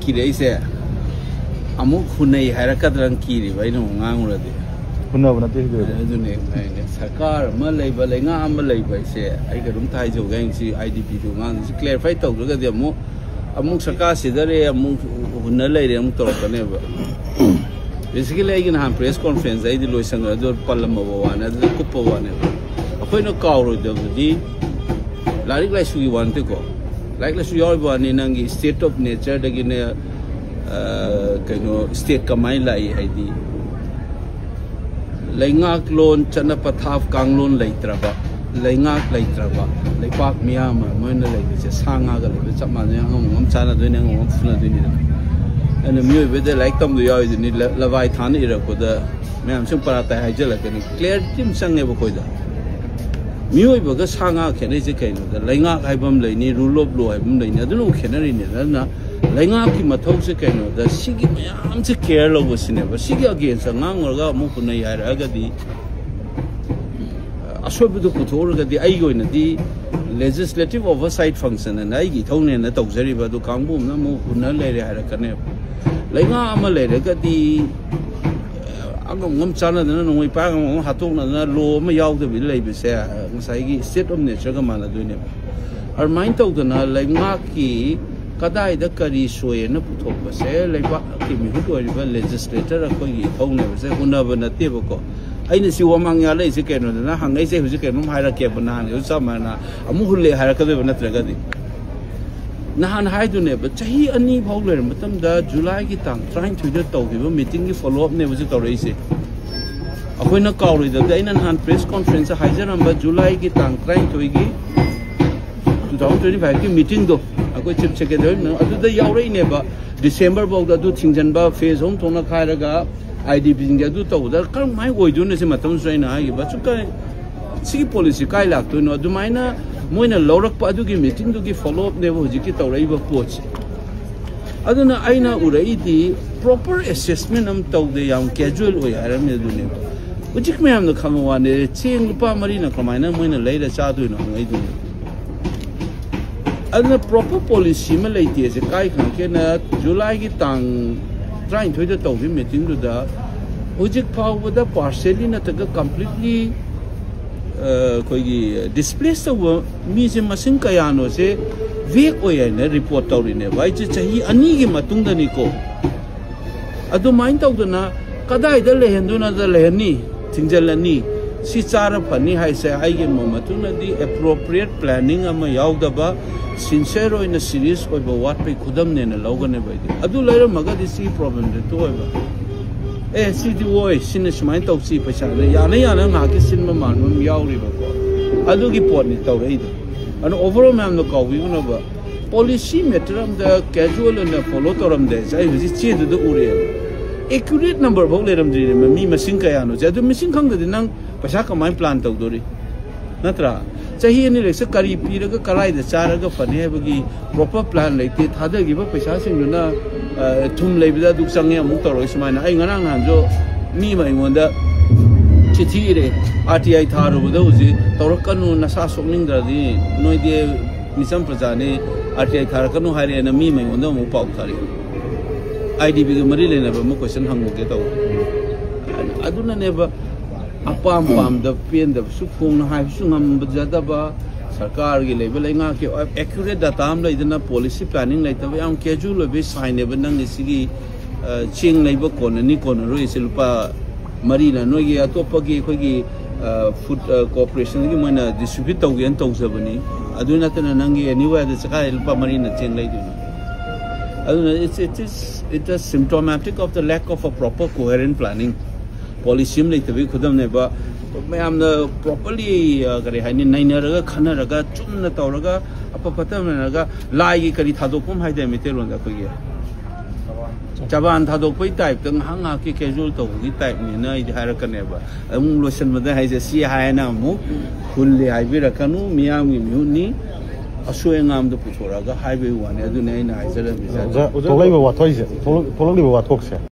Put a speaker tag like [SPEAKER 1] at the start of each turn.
[SPEAKER 1] Kiri say, Amuk Hune Harakatran Kiri, I know Nanguradi. Sakar, Malay, Balenga, Malay, by say, I got Taizo gang, see IDP to man, clarify talk, look at the Amuk Sakasi, there among Hunalay, and Torpanever. Basically, I can have press conference, I did listen to the Palama one, and the Kupa one. A point of cow of the D. Like we want to go. Like we all want in state of nature, the Guinea state Kamaila ID. Langak loan, Chanapataf Ganglon Laitraba, Langak Laitraba, like Park Miama, Mona like this, Hanga, some China doing and the music with the like them, the oil in Leviathan era for the Mam Superata Hijela and clear Tim Sang never could. Mu because hang out can is a kind of the Langa Ibum Lane, rule of blue, I don't know, canary in it. Langa Kimatosa kind of the Sigi, I'm to care was never Sigi against a Nang or Mukuna Agadi. I saw the Kutora that the Aigo in the legislative oversight function and I get only in the Toxeriba to Kambu, no Mukuna lady had a canep. Langa Amalade got the China, we pack on Hatuna, low, may out the village, say, state of nature, Gamana doing it. Our mind told the like Maki, Kadai, the Kari, Sway, and Putopa, say, like Kimi, who are legislator, a Kogi, Hona, say, who never na Tibuko. I didn't see one young lazy can, and I hang, I say, who can hire a cabana, some man, a Muhule Haraka, not Ragadi. Nahan Haidune, but he and me, Howler, but the July Gitang trying to get talk, meeting you follow up never to raise it. A winner call with the Dainan Hand press conference, a Hizer number July Gitang trying to give 2025 meeting though. I go check it out. No, the Yauri never December about the do things and bar phase home to Nakairaga, IDP in Gaduto. That come my way doing this in Matam's rain, but you can see policy Kailak to know the minor. Moina Lorak Padugi meeting to give follow up never Jikita or Eva Poach. Adana Aina Uraidi proper assessment am told the young casual way I am doing. Which may have the come one, seeing Lupa Marina Comina when a later Chadu no way doing. And the proper policy simulated as a guy can July Gitang trying to the Togi meeting to the Ujik Power with the parcel completely. Displaced over Museum Masinkayano say, Vikoyan report out in a white he Anigi Matunda Nico. I don't mind out the na Kadai the Lehenduna the Leheni, Tinjalani, Sisara Pani, I say, I give Mamatuna the appropriate planning of my Yaudaba, sincero in a series over what we could have named a Logan. I do later Magadi see problem to ever. See the voice, Sinish mind of sea Pashan, Yana Nakisin Maman, Yaw River. I do give point it either. And overall, man, the cow, we know policy metrum, the casual and the follow days. I was cheated to the Uriel. Accurate number of Olerum dream, me Masinkayano, I do missing hunger the Nang Pasaka mine plant of Dori. Natra. So he and Kari Piraga Karai, the Saraga Fanevagi, proper plan like it, had to give up Pashasin. Tum Labida Duxanga Mutor is mine. I Gananjo, Nima in Wanda Chitire, RTI Taro with those, Torokanu, Nasaso Linda, the no idea, Misam Prasane, RTI Tarakano Hari and a meme in Wanda Mupakari. IDB Marilla never Mukashan Hung get out. I do not never a palm, the pain, the Sukun, High Sungam, Jadaba. Sarkar के level इंगा के accurate data हम लोग इतना policy planning light तब हम casual वे sign ने बंदंग इसी चिंग नहीं वो कोने रो इसे लुपा मरीना नो ये तो पगी कोई की food corporation की मैंने distribute तो गया तो उसे बनी अदुना तो नंगे anyway तो सका लुपा मरीना चिंग लाइट दूना अदुना it is symptomatic of the lack of a proper coherent planning policy हम लाइट तभी खुद हमने बा मैं हमने properly करे हैं नहीं नर रगा खाना रगा चुन न तो रगा अब पता नहीं रगा लाइक करी था तो कौन है जैसे मित्र लोग कोई है जबान था तो कोई टाइप तो हंगा के casual तो कोई टाइप नहीं ना इधर हर करने बा हम लोशन में है जैसे है ना मु खुले हाईवे रखनु मियामी म्यूनी असुएंगाम तो पुछोरा का हाईवे हुआ ने अदु नहीं ना है जरा तो लाइव हुआ था इसे तो लाइव हुआ था